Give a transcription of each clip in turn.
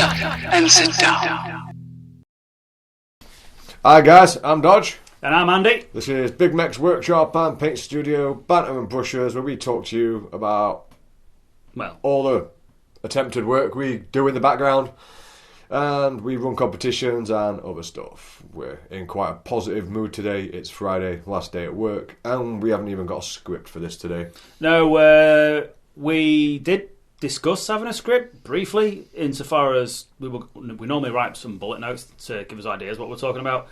up and sit down. Hi guys, I'm Dodge. And I'm Andy. This is Bigmeks Workshop and Paint Studio, Banter and Brushes, where we talk to you about all the attempted work we do in the background, and we run competitions and other stuff. We're in quite a positive mood today. It's Friday, last day at work, and we haven't even got a script for this today. No, we did discuss having a script briefly, insofar as we normally write some bullet notes to give us ideas what we're talking about,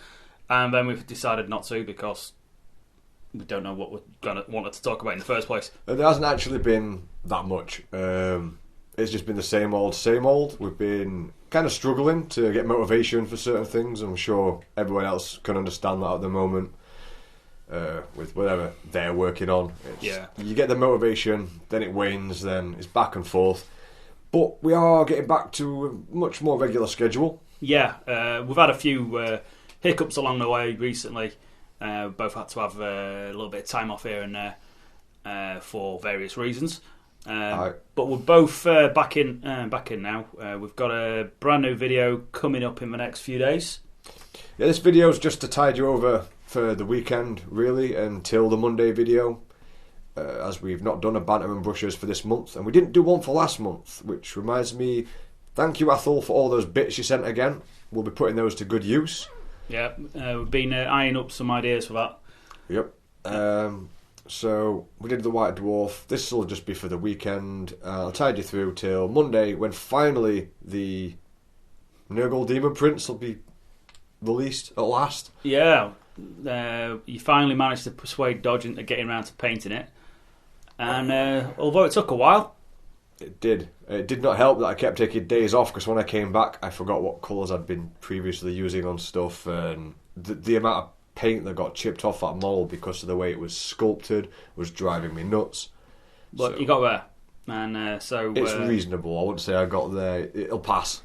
and then we've decided not to because we don't know what we're wanted to talk about in the first place. There hasn't actually been that much. It's just been the same old. We've been kind of struggling to get motivation for certain things. I'm sure everyone else can understand that at the moment. With whatever they're working on, you get the motivation, then it wanes, then it's back and forth. But we are getting back to a much more regular schedule. Yeah, we've had a few hiccups along the way recently. Both had to have a little bit of time off here and there for various reasons. But we're both back in now. We've got a brand new video coming up in the next few days. Yeah, this video is just to tide you over for the weekend, really, until the Monday video, as we've not done a Banter and Brushes for this month, and we didn't do one for last month, which reminds me, thank you Athel for all those bits you sent again. We'll be putting those to good use. Yeah, we've been eyeing up some ideas for that. Yep. So we did the White Dwarf. This will just be for the weekend. I'll tide you through till Monday, when finally the Nurgle Demon Prince will be released at last. Yeah. You finally managed to persuade Dodge into getting around to painting it, and although it took a while, it did not help that I kept taking days off, because when I came back I forgot what colours I'd been previously using on stuff, and the amount of paint that got chipped off that model because of the way it was sculpted was driving me nuts. But so, you got there, and so it's reasonable. I wouldn't say I got there. It'll pass.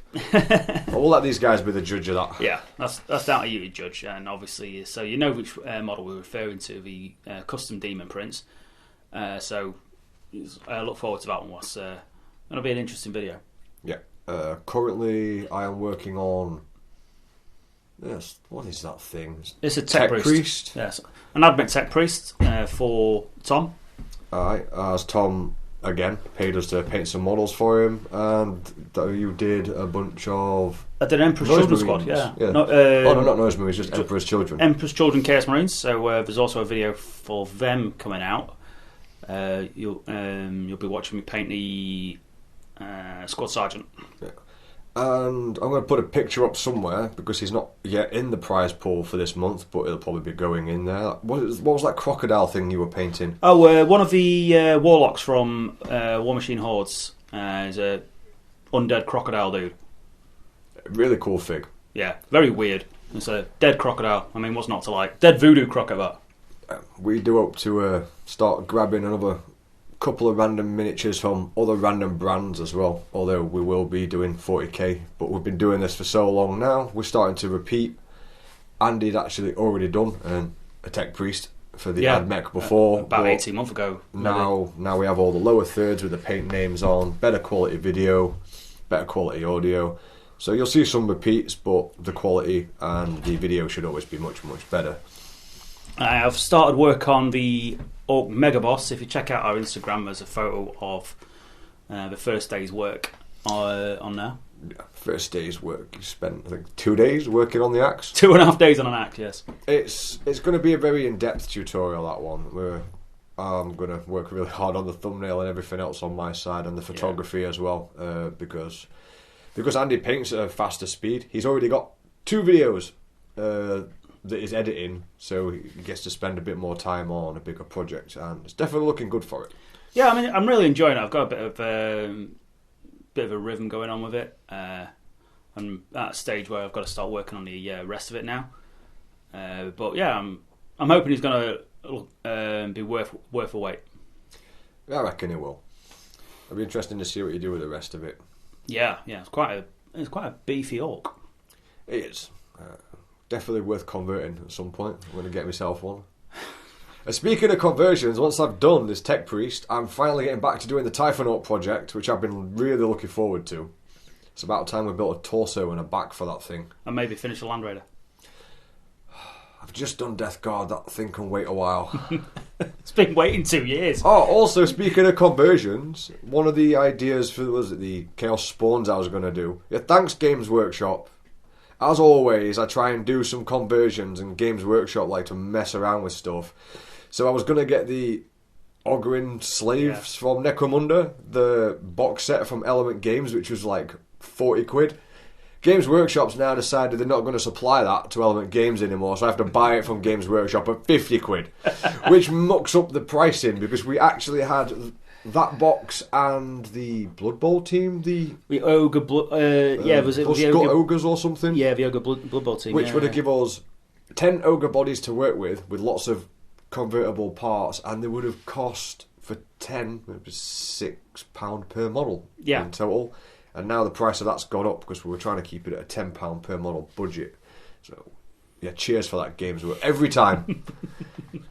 We'll let these guys be the judge of that. Yeah, that's down to you to judge, and obviously, so you know which model we're referring to, the custom Demon Prince. So I look forward to that one. It's going to be an interesting video. Yeah. Currently, I am working on. Yes, what is that thing? It's a tech priest. Yes, an admit tech priest for Tom. Alright, as Tom again paid us to paint some models for him, and you did a bunch of. I did Emperor's Children Squad, yeah. Not Noise Marines, just Emperor's Children. Emperor's Children Chaos Marines. So there's also a video for them coming out. You'll be watching me paint the Squad Sergeant. Yeah. And I'm going to put a picture up somewhere, because he's not yet in the prize pool for this month, but he'll probably be going in there. What was that crocodile thing you were painting? Oh, one of the warlocks from War Machine Hordes is a undead crocodile dude. Really cool fig. Yeah, very weird. It's a dead crocodile. I mean, what's not to like? Dead voodoo crocodile. We do hope to start grabbing another couple of random miniatures from other random brands as well, although we will be doing 40k, but we've been doing this for so long now, we're starting to repeat. Andy'd actually already done a tech priest for the AdMech before, about 18 months ago. Now we have all the lower thirds with the paint names on, better quality video, better quality audio, so you'll see some repeats, but the quality and the video should always be much better. I've started work on the Orc Mega Boss. If you check out our Instagram, there's a photo of the first day's work on there. Yeah, first day's work. You spent, I think, 2 days working on the axe. 2.5 days on an axe, yes. It's going to be a very in-depth tutorial, that one, where I'm going to work really hard on the thumbnail and everything else on my side, and the photography as well, because Andy paints at a faster speed. He's already got 2 videos that he's editing, so he gets to spend a bit more time on a bigger project, and it's definitely looking good for it. Yeah, I mean, I'm really enjoying it. I've got a bit of a rhythm going on with it. I'm at a stage where I've got to start working on the rest of it now. But yeah, I'm hoping he's going to be worth a wait. I reckon it will. It'll be interesting to see what you do with the rest of it. Yeah, it's quite a beefy orc. It is. Definitely worth converting at some point. I'm going to get myself one. Speaking of conversions, once I've done this tech priest, I'm finally getting back to doing the Typhonaut project, which I've been really looking forward to. It's about time we built a torso and a back for that thing. And maybe finish the Land Raider. I've just done Death Guard. That thing can wait a while. It's been waiting 2 years. Oh, also, speaking of conversions, one of the ideas for the Chaos Spawns I was going to do. Yeah, thanks, Games Workshop. As always, I try and do some conversions, and Games Workshop like to mess around with stuff. So I was going to get the Ogryn Slaves from Necromunda, the box set from Element Games, which was like 40 quid. Games Workshop's now decided they're not going to supply that to Element Games anymore, so I have to buy it from Games Workshop at 50 quid, which mucks up the pricing, because we actually had that box and the Blood Bowl team, the Ogre, was it the Ogre Ogres or something? Yeah, the Ogre Blood Bowl team, which would have given us 10 Ogre bodies to work with lots of convertible parts, and they would have cost for 10, it was £6 per model in total. And now the price of that's gone up because we were trying to keep it at a £10 per model budget. So, yeah, cheers for that, Games Workshop. Every time.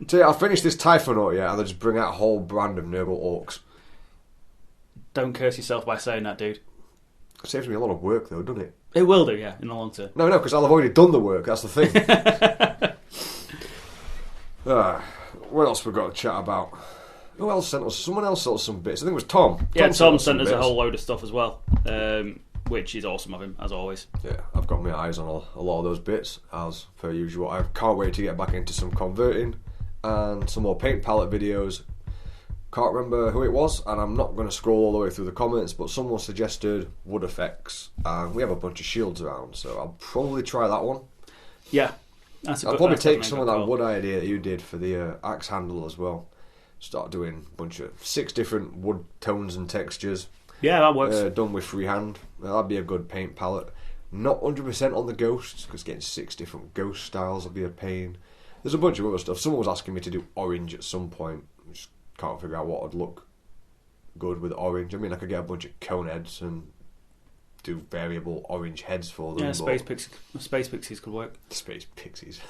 So, yeah, I'll finish this Typhonaut, and they'll just bring out a whole brand of Nurgle Orcs. Don't curse yourself by saying that, dude. It saves me a lot of work, though, doesn't it? It will do, yeah, in the long term. No, because I'll have already done the work. That's the thing. What else we got to chat about? Who else sent us? Someone else sent us some bits. I think it was Tom. Tom sent us a whole load of stuff as well, which is awesome of him, as always. Yeah, I've got my eyes on a lot of those bits, as per usual. I can't wait to get back into some converting and some more paint palette videos. Can't remember who it was, and I'm not going to scroll all the way through the comments, but someone suggested wood effects, and we have a bunch of shields around, so I'll probably try that one. Yeah. I'll probably take some of that wood idea that you did for the axe handle as well. Start doing a bunch of 6 different wood tones and textures. Yeah, that works. Done with freehand. That'd be a good paint palette. Not 100% on the ghosts, because getting 6 different ghost styles will be a pain. There's a bunch of other stuff. Someone was asking me to do orange at some point. I just can't figure out what would look good with orange. I mean, I could get a bunch of cone heads and do variable orange heads for them. Yeah, space pixies could work. Space pixies.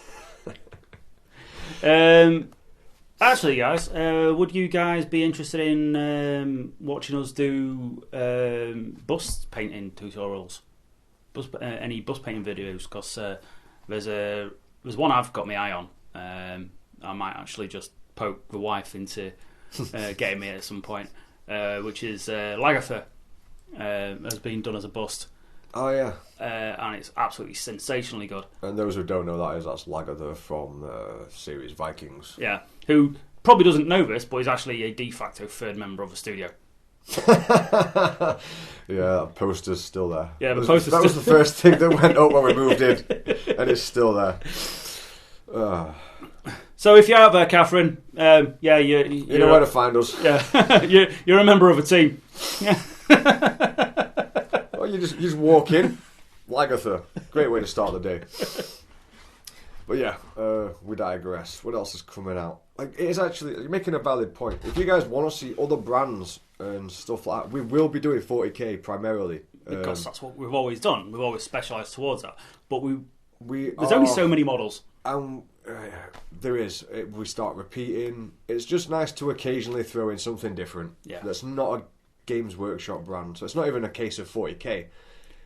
Actually, guys, would you guys be interested in watching us do bust painting tutorials? Any bust painting videos? Because there's one I've got my eye on. I might actually just poke the wife into getting me at some point, which is Lagertha has been done as a bust. Oh yeah, and it's absolutely sensationally good. And those who don't know that's Lagertha from the series Vikings. Yeah, who probably doesn't know this, but is actually a de facto third member of the studio. Yeah, that poster's still there. Yeah, that was the first thing that went up when we moved in, and it's still there. So if you're out there, Catherine, you know where to find us. Yeah, you're a member of a team. Yeah. Well, you just walk in, Lagertha. Great way to start the day. But yeah, we digress. What else is coming out? Like, it is actually, you're making a valid point. If you guys want to see other brands and stuff like that, we will be doing 40k primarily. Because that's what we've always done. We've always specialised towards that. But there's are, only so many models. There is. We start repeating. It's just nice to occasionally throw in something different. Yeah. That's not a Games Workshop brand. So it's not even a case of 40k.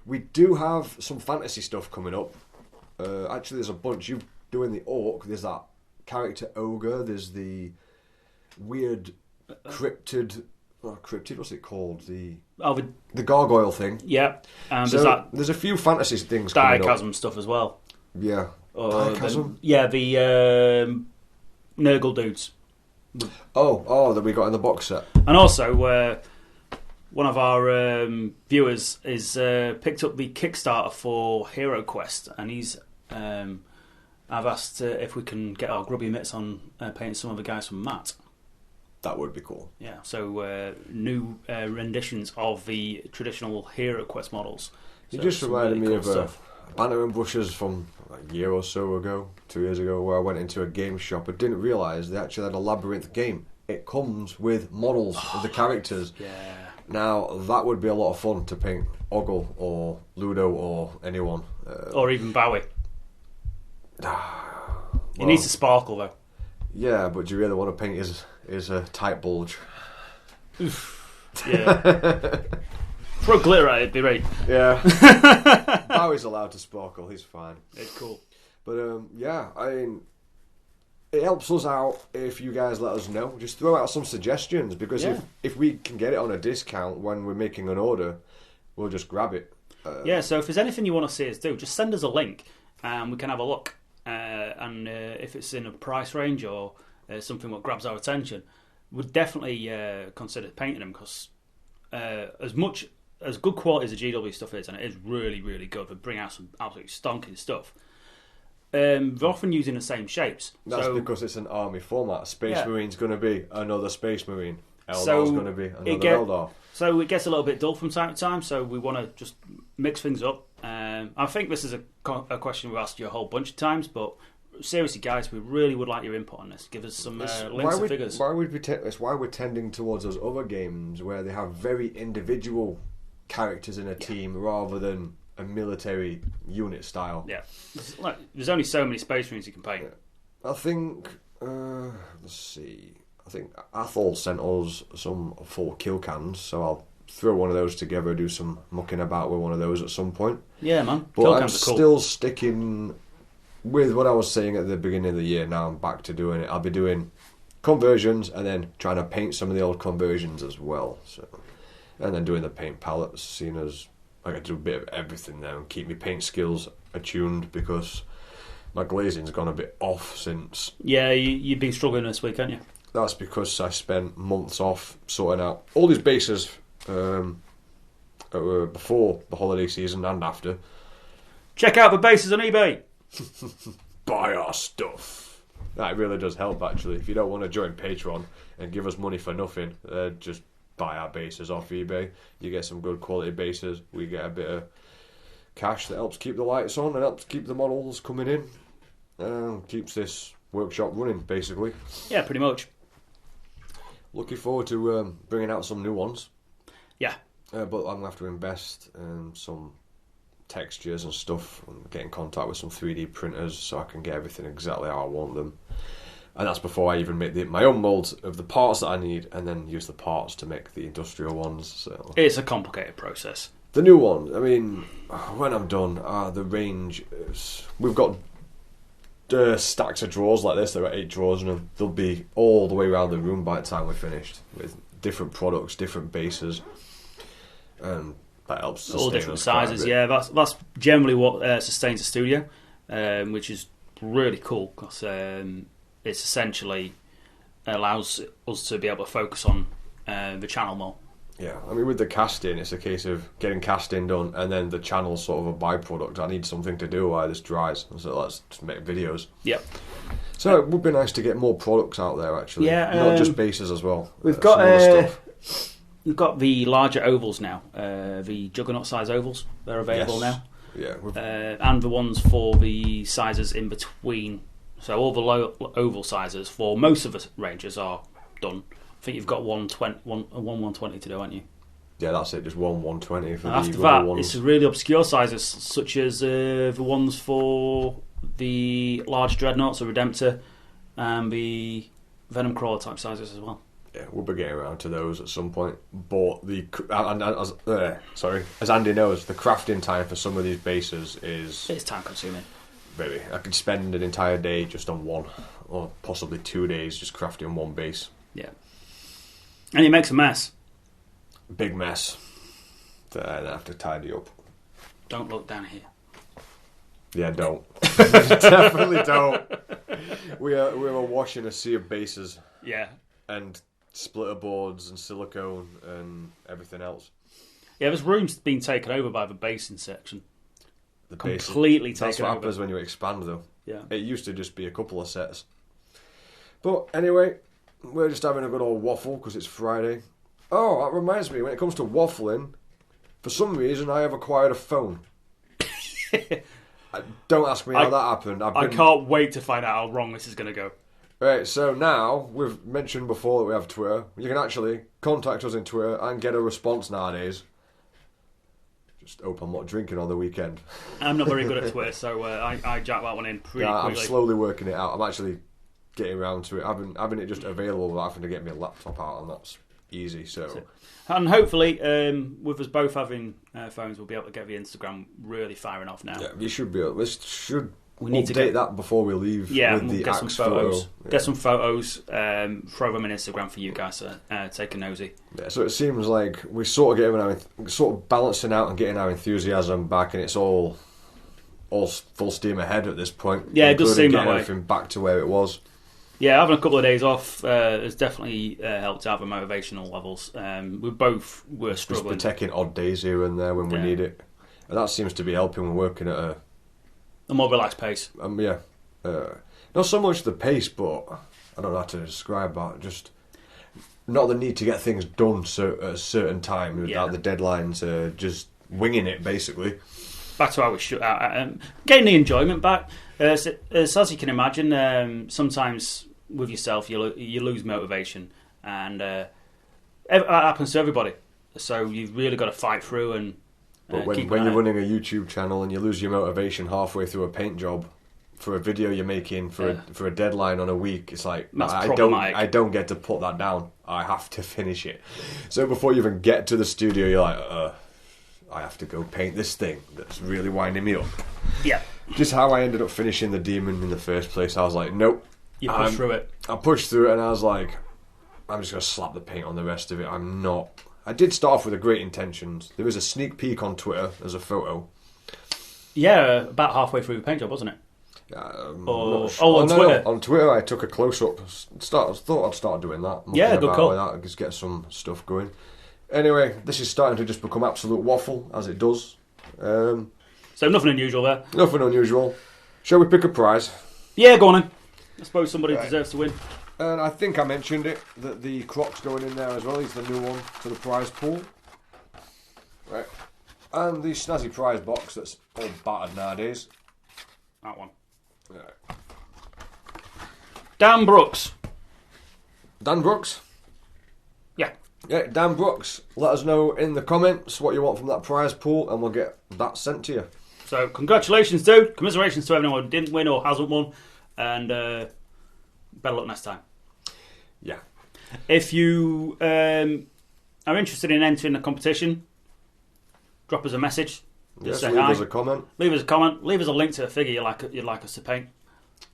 We do have some fantasy stuff coming up. Actually, there's a bunch. You doing the orc. There's that character ogre. There's the weird cryptid. What's it called? The gargoyle thing. Yeah. And there's a few fantasy things coming up. Diachasm stuff as well. Yeah. Diachasm? The Nurgle dudes. That we got in the box set. And also, one of our viewers is picked up the Kickstarter for Hero Quest, and he's I've asked if we can get our grubby mitts on painting some of the guys from Matt. That would be cool. Yeah, so new renditions of the traditional Hero Quest models. It just reminded me of Banter and Bushes from a year or so ago, 2 years ago, where I went into a game shop and didn't realise they actually had a Labyrinth game. It comes with models of the characters. Yeah. Now, that would be a lot of fun to paint Ogle or Ludo or anyone. Or even Bowie. It needs to sparkle, though. Yeah, but do you really want to paint his tight bulge? Yeah. Throw glitter at it, be right. Yeah. Bowie's allowed to sparkle, he's fine. It's cool. But yeah, I mean, it helps us out if you guys let us know. Just throw out some suggestions, because if we can get it on a discount when we're making an order, we'll just grab it. So if there's anything you want to see us do, just send us a link and we can have a look. And if it's in a price range or something that grabs our attention, we'd definitely consider painting them, because as good quality as the GW stuff is, and it is really, really good, we bring out some absolutely stonking stuff. They're often using the same shapes. That's because it's an army format. Space Marine's going to be another Space Marine. Eldar's going to be another Eldar. So it gets a little bit dull from time to time, so we want to just mix things up. I think this is a question we've asked you a whole bunch of times, but seriously, guys, we really would like your input on this. Give us some links and figures. Why would we take this? Why we're tending towards those other games where they have very individual characters in a team rather than a military unit style. Yeah, there's only so many Space Marines you can paint. I think, let's see, I think Athol sent us some full kill cans, so I'll throw one of those together, do some mucking about with one of those at some point. Yeah, man. But kill I'm cans are cool. still sticking with what I was saying at the beginning of the year. Now I'm back to doing it. I'll be doing conversions and then trying to paint some of the old conversions as well. So, and then doing the paint palettes, seeing as I got to do a bit of everything now and keep my paint skills attuned, because my glazing's gone a bit off since. Yeah, you've been struggling this week, haven't you? That's because I spent months off sorting out all these bases before the holiday season and after. Check out the bases on eBay. Buy our stuff. That really does help, actually. If you don't want to join Patreon and give us money for nothing, just buy our bases off eBay. You get some good quality bases. We get a bit of cash that helps keep the lights on and helps keep the models coming in. Keeps this workshop running, basically. Yeah, pretty much. Looking forward to bringing out some new ones. Yeah. But I'm going to have to invest in some textures and stuff and get in contact with some 3D printers so I can get everything exactly how I want them. And that's before I even make my own molds of the parts that I need and then use the parts to make the industrial ones. So it's a complicated process. The new one, I mean, when I'm done, the range is... We've got stacks of drawers like this. There are 8 drawers in them. They'll be all the way around the room by the time we're finished with different products, different bases. That helps all different sizes. Yeah, that's generally what sustains the studio, which is really cool, because it's essentially allows us to be able to focus on the channel more. Yeah, I mean, with the casting, it's a case of getting casting done, and then the channel's sort of a byproduct. I need something to do while this dries, so let's just make videos. Yep. So it would be nice to get more products out there, actually. Yeah, not just bases as well. We've got stuff. We've got the larger ovals now, the Juggernaut size ovals. They're available now. Yeah. And the ones for the sizes in between. So all the low oval sizes for most of the ranges are done. I think you've got one 120 to do, haven't you? Yeah, that's it. Just one 120 for after the that, ones. it's really obscure sizes, such as the ones for the large Dreadnoughts, or Redemptor, and the Venom Crawler type sizes as well. Yeah, we'll be getting around to those at some point. But as Andy knows, the crafting time for some of these bases it's time consuming. Really, I could spend an entire day just on one, or possibly 2 days just crafting one base. Yeah, and it makes a mess. Big mess. That I have to tidy up. Don't look down here. Yeah, don't. Definitely don't. We are washing a sea of bases. Yeah. And splitter boards and silicone and everything else. Yeah, this room's been taken over by the basing section. Completely taken over. That's what happens when you expand, though. Yeah. It used to just be a couple of sets. But anyway, we're just having a good old waffle because it's Friday. Oh, that reminds me, when it comes to waffling, for some reason I have acquired a phone. Don't ask me how that happened. I can't wait to find out how wrong this is going to go. Right, so now, we've mentioned before that we have Twitter. You can actually contact us in Twitter and get a response nowadays. Just hope I'm not drinking on the weekend. I'm not very good at Twitter, so I jack that one in pretty quickly. I'm slowly working it out. I'm actually getting around to it. Having it just available without having to get my laptop out, and that's easy. So, and hopefully, with us both having phones, we'll be able to get the Instagram really firing off now. Yeah, you should be able. We need update to get that before we leave. Yeah, with we'll the get some Axe photos. photo. Yeah. Get some photos. Throw them in Instagram for you guys to take a nosy. Yeah, so it seems like we're sort of balancing out and getting our enthusiasm back, and it's all full steam ahead at this point. Yeah, it does seem that way. Everything back to where it was. Yeah, having a couple of days off has definitely helped out the motivational levels. We both were struggling. Just taking odd days here and there when we need it, and that seems to be helping. We're working at a more relaxed pace. Not so much the pace, but I don't know how to describe that. Just not the need to get things done at a certain time without the deadlines. Just winging it, basically. Back to how we should. Getting the enjoyment back. As you can imagine, sometimes with yourself you lose motivation, and that happens to everybody. So you've really got to fight through and. But when you're running a YouTube channel and you lose your motivation halfway through a paint job for a video you're making for a deadline on a week, it's like I don't get to put that down. I have to finish it. So before you even get to the studio, you're like, I have to go paint this thing that's really winding me up. Yeah. Just how I ended up finishing the demon in the first place. I was like, nope. You pushed through it. I pushed through it, and I was like, I'm just going to slap the paint on the rest of it. I did start off with a great intentions. There was a sneak peek on Twitter as a photo. Yeah, about halfway through the paint job, wasn't it? On Twitter. On Twitter, I took a close up. Thought I'd start doing that. Yeah, good call. That, just get some stuff going. Anyway, this is starting to just become absolute waffle, as it does. So nothing unusual there. Nothing unusual. Shall we pick a prize? Yeah, go on then. I suppose somebody deserves to win. And I think I mentioned it, that the Croc's going in there as well. He's the new one to the prize pool. Right. And the snazzy prize box that's all battered nowadays. That one. Right. Dan Brooks. Dan Brooks? Yeah. Yeah, Dan Brooks. Let us know in the comments what you want from that prize pool and we'll get that sent to you. So, congratulations, dude. Commiserations to everyone who didn't win or hasn't won. And better luck next time. Yeah. If you are interested in entering the competition, drop us a message. Yes, leave us a comment. Leave us a comment. Leave us a link to a figure you'd like us to paint.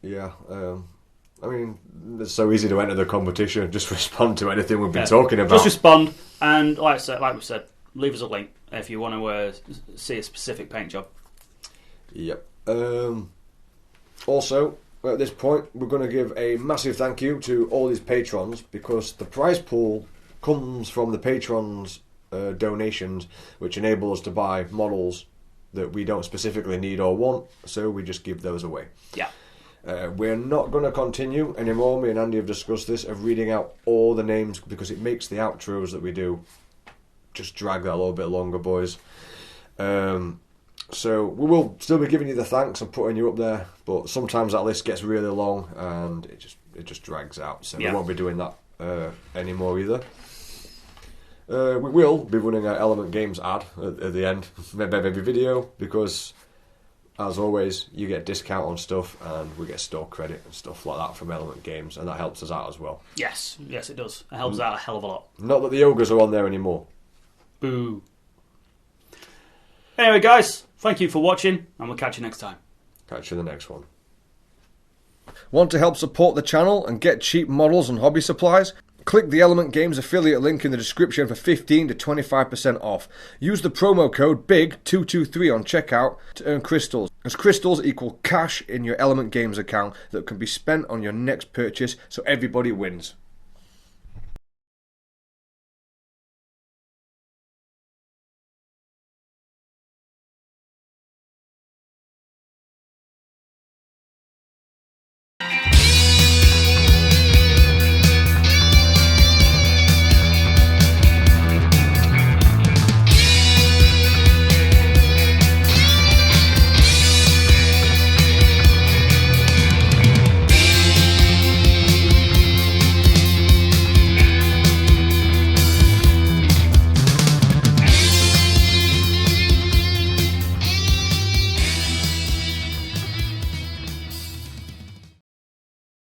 Yeah. I mean, it's so easy to enter the competition. Just respond to anything we've been talking about. Just respond, and like we said, leave us a link if you want to see a specific paint job. Yep. Also, at this point, we're going to give a massive thank you to all these patrons because the prize pool comes from the patrons' donations, which enable us to buy models that we don't specifically need or want, so we just give those away. Yeah. We're not going to continue anymore. Me and Andy have discussed this, of reading out all the names because it makes the outros that we do just drag that a little bit longer, boys. So we will still be giving you the thanks and putting you up there, but sometimes that list gets really long and it just drags out. So we won't be doing that anymore either. We will be running our Element Games ad at the end of every video because, as always, you get discount on stuff and we get store credit and stuff like that from Element Games, and that helps us out as well. Yes, it does. It helps out a hell of a lot. Not that the ogres are on there anymore. Boo. Anyway, guys, thank you for watching, and we'll catch you next time. Catch you in the next one. Want to help support the channel and get cheap models and hobby supplies? Click the Element Games affiliate link in the description for 15 to 25% off. Use the promo code BIG223 on checkout to earn crystals, as crystals equal cash in your Element Games account that can be spent on your next purchase, so everybody wins.